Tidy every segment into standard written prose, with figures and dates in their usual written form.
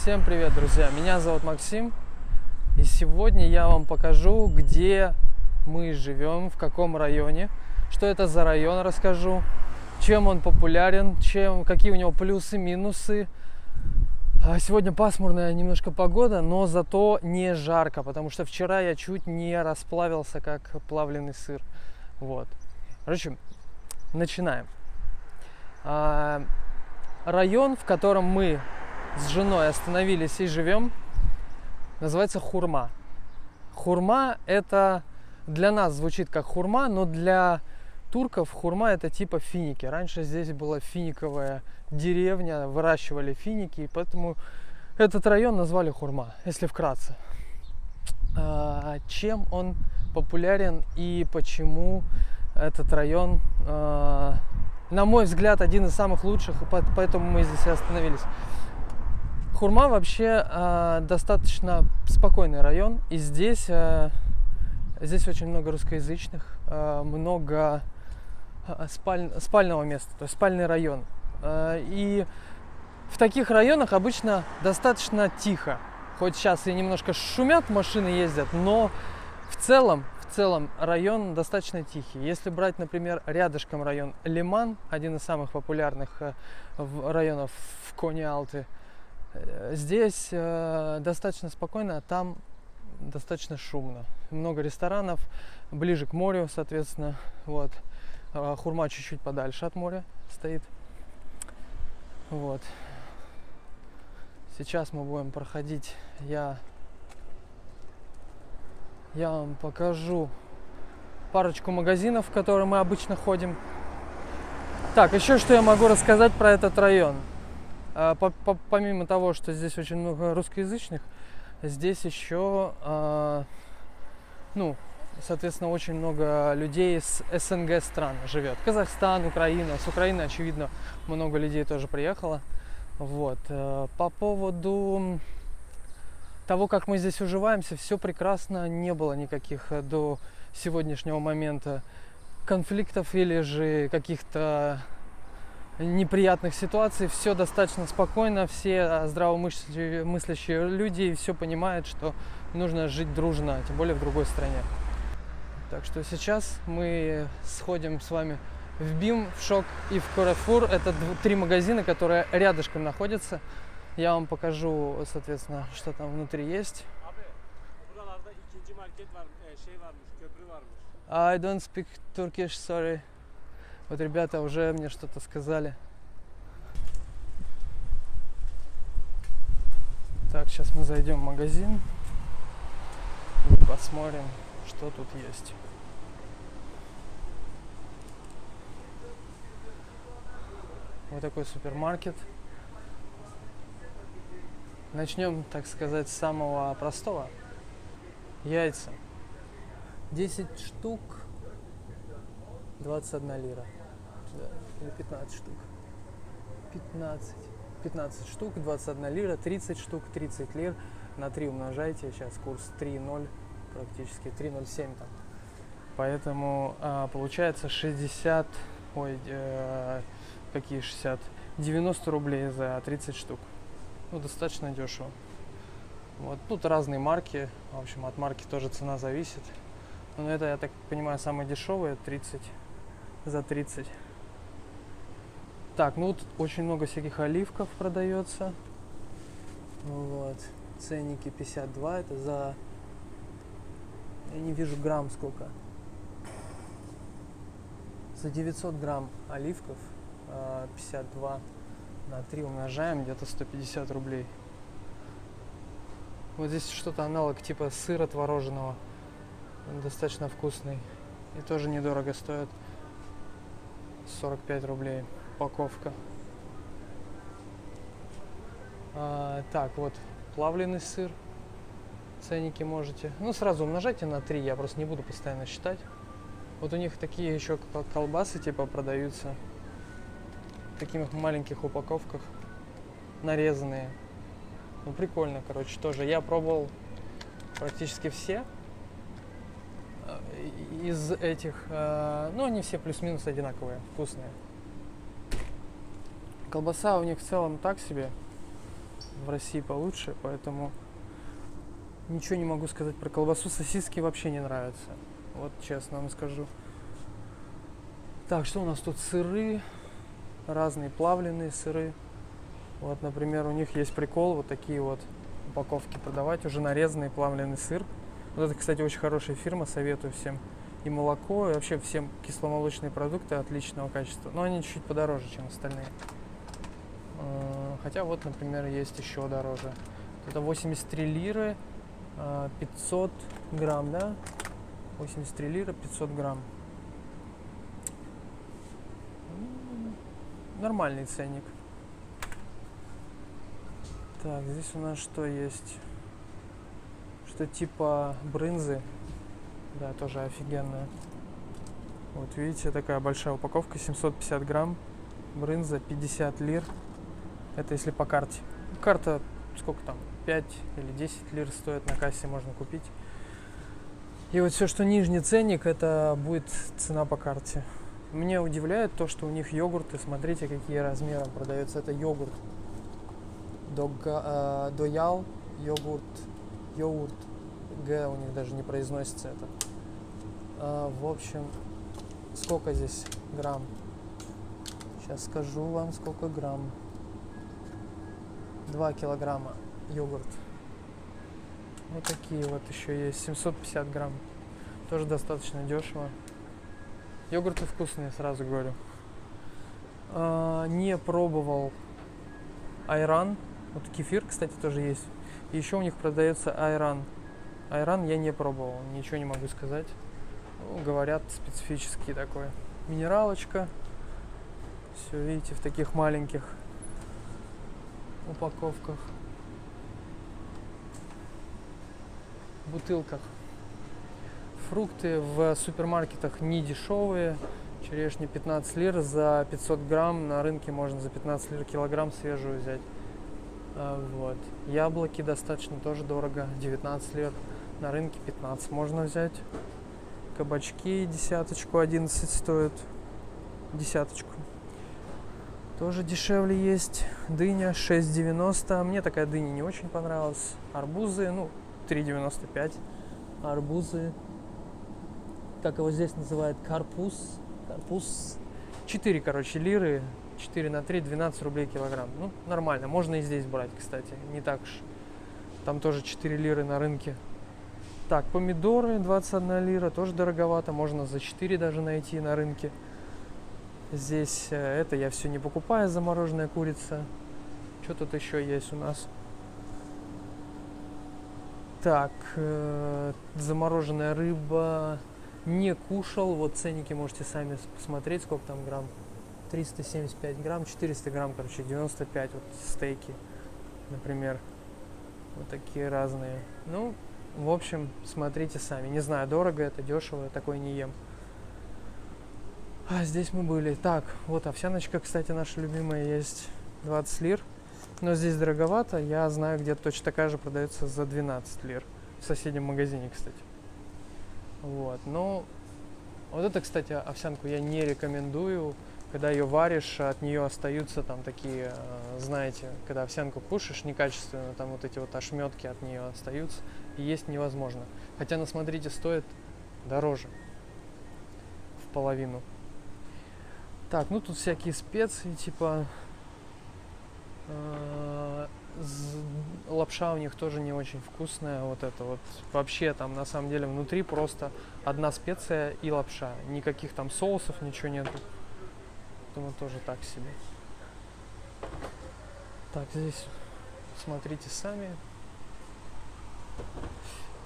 Всем привет, друзья! Меня зовут Максим, и сегодня я вам покажу, где мы живем, в каком районе, что это за район, расскажу, чем он популярен, какие у него плюсы, минусы. Сегодня пасмурная немножко погода, но зато не жарко, потому что вчера я чуть не расплавился, как плавленый сыр. Вот. Короче, начинаем. Район, в котором мы с женой остановились и живем, называется Хурма. Хурма — это для нас звучит как хурма, но для турков хурма — это типа финики. Раньше здесь была финиковая деревня, выращивали финики, и поэтому этот район назвали Хурма, если вкратце. Чем он популярен и почему этот район, на мой взгляд, один из самых лучших, и поэтому мы здесь и остановились. Хурма вообще достаточно спокойный район, и здесь очень много русскоязычных, много спального места, то есть спальный район. И в таких районах обычно достаточно тихо. Хоть сейчас и немножко шумят, машины ездят, но в целом район достаточно тихий. Если брать, например, рядышком район Лиман, один из самых популярных районов в Кони-Алты, здесь достаточно спокойно, а там достаточно шумно. Много ресторанов, ближе к морю, соответственно. Вот. Хурма чуть-чуть подальше от моря стоит. Вот. Сейчас мы будем проходить. Я вам покажу парочку магазинов, в которые мы обычно ходим. Так, еще что я могу рассказать про этот район. Помимо того, что здесь очень много русскоязычных, здесь еще, соответственно, очень много людей с СНГ стран живет. Казахстан, Украина. С Украины, очевидно, много людей тоже приехало. Вот. По поводу того, как мы здесь уживаемся, все прекрасно, не было никаких до сегодняшнего момента конфликтов или же каких-то неприятных ситуаций. Все достаточно спокойно, все здравомыслящие люди все понимают, что нужно жить дружно, тем более в другой стране. Так что сейчас мы сходим с вами в БИМ, в ШОК и в Carrefour. Это 3 магазина, которые рядышком находятся. Я вам покажу, соответственно, что там внутри есть. I don't speak Turkish, sorry. Вот ребята уже мне что-то сказали. Так, сейчас мы зайдем в магазин и посмотрим, что тут есть. Вот такой супермаркет. Начнем, так сказать, с самого простого. Яйца. 10 штук, 21 лира. Да, или 15 штук. 15 штук, 21 лира, 30 штук, 30 лир. На 3 умножайте, сейчас курс 3.0, практически 3.07 там. Поэтому получается 60, какие 60? 90 рублей за 30 штук. Достаточно дешево. Вот тут разные марки, в общем, от марки тоже цена зависит. Но это, я так понимаю, самые дешевые, 30 за 30. Так, тут очень много всяких оливков продается. Вот. Ценники 52, это за... Я не вижу грамм сколько. За 900 грамм оливков 52 на 3 умножаем, где-то 150 рублей. Вот здесь что-то аналог типа сыра творожного. Он достаточно вкусный. И тоже недорого стоит. 45 рублей упаковка. Так, вот плавленый сыр. Ценники можете. Сразу умножайте на 3, я просто не буду постоянно считать. Вот у них такие еще колбасы типа продаются. В таких маленьких упаковках. Нарезанные. Прикольно, короче, тоже. Я пробовал практически все из этих, они все плюс-минус одинаковые, вкусные. Колбаса у них в целом так себе. в России получше, поэтому ничего не могу сказать про колбасу. Сосиски вообще не нравятся, вот честно вам скажу. Так, что у нас тут? Сыры, разные плавленые сыры. Вот, например, у них есть прикол вот такие вот упаковки продавать, уже нарезанный плавленый сыр. Вот это, кстати, очень хорошая фирма, советую всем. И молоко, и вообще всем кисломолочные продукты отличного качества. Но они чуть-чуть подороже, чем остальные. Хотя вот, например, есть еще дороже. Это 83 лиры, 500 грамм, да? 83 лиры, 500 грамм. Нормальный ценник. Так, здесь у нас что есть? Что типа брынзы. Да, тоже офигенная. Вот видите, такая большая упаковка, 750 грамм. Брынза 50 лир. Это если по карте. Карта сколько там? 5 или 10 лир стоит, на кассе можно купить. И вот все, что нижний ценник, это будет цена по карте. Меня удивляет то, что у них йогурты, смотрите, какие размеры продаются. Это йогурт. Доял, йогурт. Г у них даже не произносится это. В общем, сколько здесь грамм? Сейчас скажу вам, сколько грамм. 2 килограмма йогурт. Вот такие вот еще есть. 750 грамм. Тоже достаточно дешево. Йогурты вкусные, сразу говорю. Не пробовал айран. Вот кефир, кстати, тоже есть. И еще у них продается айран. Айран я не пробовал, ничего не могу сказать. Ну, говорят, специфический такой. Минералочка. Все, видите, в таких маленьких упаковках. Бутылках. Фрукты в супермаркетах не дешевые. Черешня 15 лир за 500 грамм. На рынке можно за 15 лир килограмм свежую взять. Вот. Яблоки достаточно тоже дорого. 19 лир. На рынке 15 можно взять. Кабачки десяточку 11 стоят. Десяточку. Тоже дешевле есть. Дыня 6,90. Мне такая дыня не очень понравилась. Арбузы, 3,95. Арбузы. Как его здесь называют? Карпуз. 4, лиры. 4 на 3, 12 рублей килограмм. Нормально. Можно и здесь брать, кстати. Не так уж. Там тоже 4 лиры на рынке. Так, помидоры 21 лира. Тоже дороговато. Можно за 4 даже найти на рынке. Здесь это я все не покупаю. Замороженная курица. Что тут еще есть у нас? Так, замороженная рыба. Не кушал. Вот ценники можете сами посмотреть, сколько там грамм. 375 грамм, 400 грамм, 95. Вот стейки, например. Вот такие разные. В общем, смотрите сами. Не знаю, дорого это, дешево, я такой не ем. А здесь мы были. Так, вот овсяночка, кстати, наша любимая есть. 20 лир. Но здесь дороговато. Я знаю, где-то точно такая же продается за 12 лир. В соседнем магазине, кстати. Вот. Вот это, кстати, овсянку я не рекомендую. Когда ее варишь, от нее остаются там такие, знаете, когда овсянку кушаешь некачественно, там вот эти вот ошметки от нее остаются, и есть невозможно. Хотя, смотрите, стоит дороже в половину. Так, тут всякие специи, типа лапша у них тоже не очень вкусная. Вот это вот. Вообще там на самом деле внутри просто одна специя и лапша. Никаких там соусов, ничего нету. Думаю, тоже так себе. Так, здесь смотрите сами.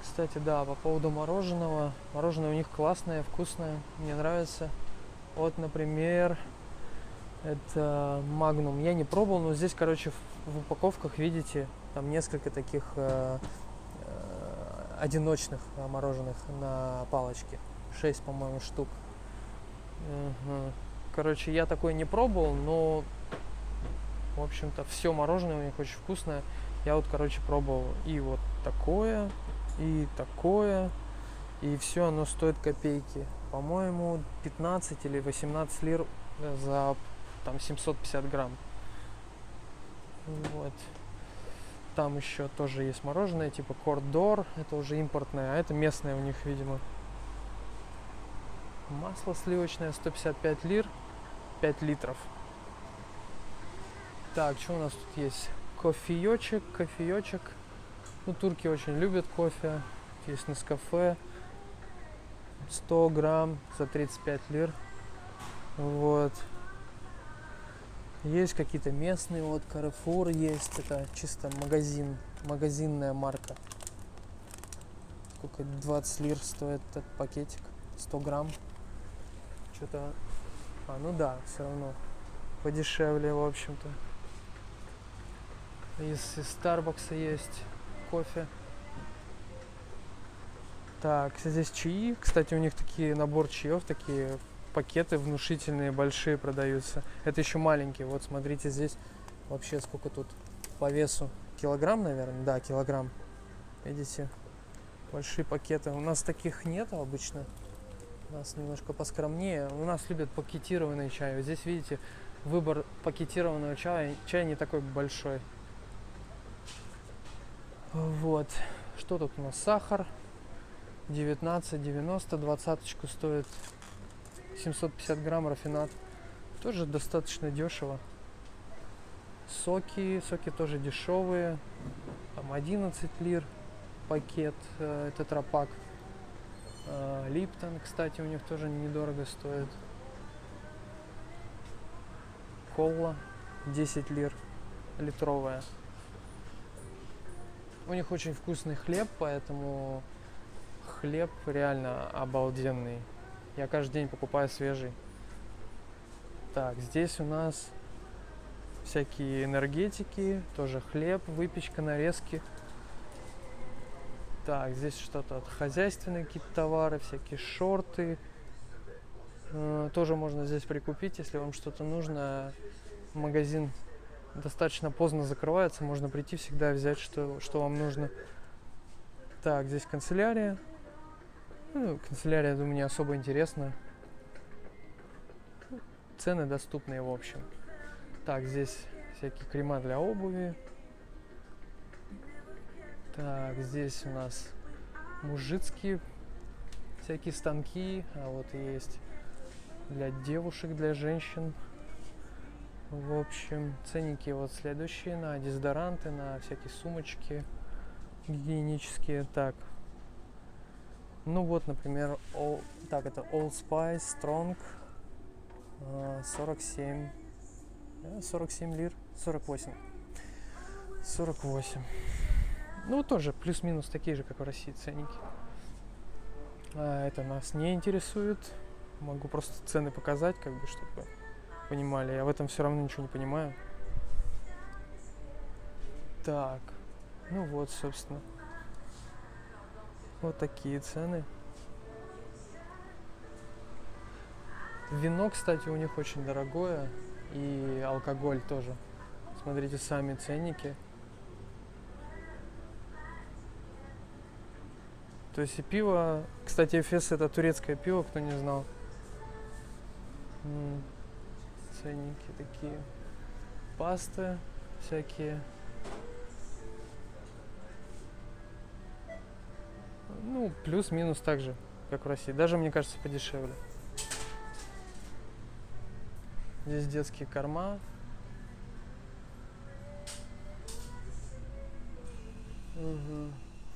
Кстати, да, по поводу мороженого. Мороженое у них классное, вкусное. Мне нравится. Вот, например, это Магнум. Я не пробовал, но здесь, в упаковках, видите, там несколько таких одиночных мороженых на палочке. 6, по-моему, штук. Я такой не пробовал, но, в общем-то, все мороженое у них очень вкусное. Я вот, пробовал и вот такое, и такое, и все оно стоит копейки. По-моему, 15 или 18 лир за там 750 грамм. Вот. Там еще тоже есть мороженое, типа Кордор, это уже импортное, а это местное у них, видимо. Масло сливочное 155 лир, 5 литров. Так, что у нас тут есть? Кофеечек. Ну, турки очень любят кофе. Есть Нескафе. 100 грамм за 35 лир. Вот. Есть какие-то местные, вот Carrefour есть, это чисто магазинная марка. Сколько? 20 лир стоит этот пакетик, 100 грамм. Что-то, ну да, все равно подешевле, в общем-то. Из Старбакса есть кофе. Так, здесь чаи. Кстати, у них такие набор чаев, такие пакеты внушительные, большие продаются. Это еще маленькие. Вот смотрите, здесь вообще сколько тут по весу. Килограмм, наверное? Да, килограмм. Видите? Большие пакеты. У нас таких нет обычно. У нас немножко поскромнее. У нас любят пакетированный чай. Вот здесь, видите, выбор пакетированного чая не такой большой. Вот. Что тут у нас? Сахар. 19,90. 20 стоит. 750 грамм рафинад. Тоже достаточно дешево. Соки тоже дешевые. Там 11 лир пакет, тетрапак. Липтон, кстати, у них тоже недорого стоит. Кола 10 лир литровая. У них очень вкусный хлеб, поэтому хлеб реально обалденный. Я каждый день покупаю свежий. Так, здесь у нас всякие энергетики, тоже хлеб, выпечка, нарезки. Так, здесь что-то хозяйственные какие-то товары, всякие шорты. Тоже можно здесь прикупить, если вам что-то нужно. Магазин достаточно поздно закрывается, можно прийти всегда взять, что вам нужно. Так, здесь канцелярия. Канцелярия, думаю, не особо интересна. Цены доступные, в общем. Так, здесь всякие крема для обуви. Так, здесь у нас мужицкие всякие станки. А вот есть для девушек, для женщин. В общем, ценники вот следующие на дезодоранты, на всякие сумочки гигиенические. Так, ну вот, например, это Old Spice Strong 47 лир, 48. Ну, тоже плюс-минус такие же, как в России ценники. Это нас не интересует. Могу просто цены показать, как бы, чтобы понимали. Я в этом все равно ничего не понимаю. Так, ну вот, собственно. Вот такие цены. Вино, кстати, у них очень дорогое. И алкоголь тоже. Смотрите сами ценники. То есть и пиво... Кстати, Эфес — это турецкое пиво, кто не знал. Ценники такие. Пасты всякие. Ну, плюс-минус так же, как в России. Даже, мне кажется, подешевле. Здесь детские корма.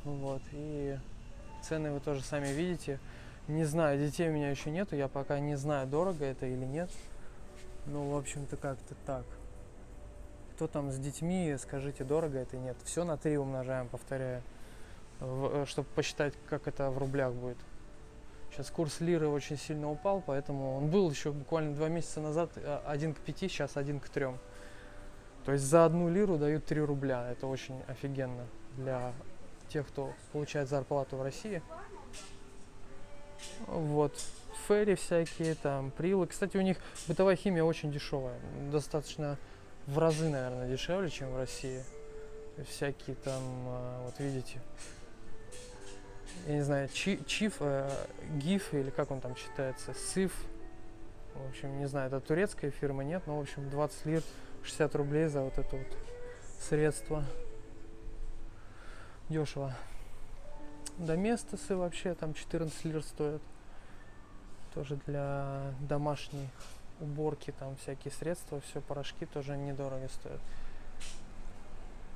Вот, и цены вы тоже сами видите. Не знаю, детей у меня еще нету, я пока не знаю, дорого это или нет. Ну, в общем-то, как-то так. Кто там с детьми, скажите, дорого это или нет. Все на 3 умножаем, повторяю, чтобы посчитать, как это в рублях будет. Сейчас курс лиры очень сильно упал, поэтому он был еще буквально 2 месяца назад 1 к 5, сейчас 1 к 3. То есть за 1 лиру дают 3 рубля. Это очень офигенно для тех, кто получает зарплату в России. Вот. Ферри всякие, там, прилы. Кстати, у них бытовая химия очень дешевая. Достаточно в разы, наверное, дешевле, чем в России. Всякие там, вот видите, я не знаю, чиф, гиф, или как он там читается, сиф. В общем, не знаю, это турецкая фирма, нет, но, в общем, 20 лир, 60 рублей за вот это вот средство. дешево. Доместосы вообще там 14 лир стоят. Тоже для домашней уборки, там всякие средства, все, порошки тоже недорого стоят.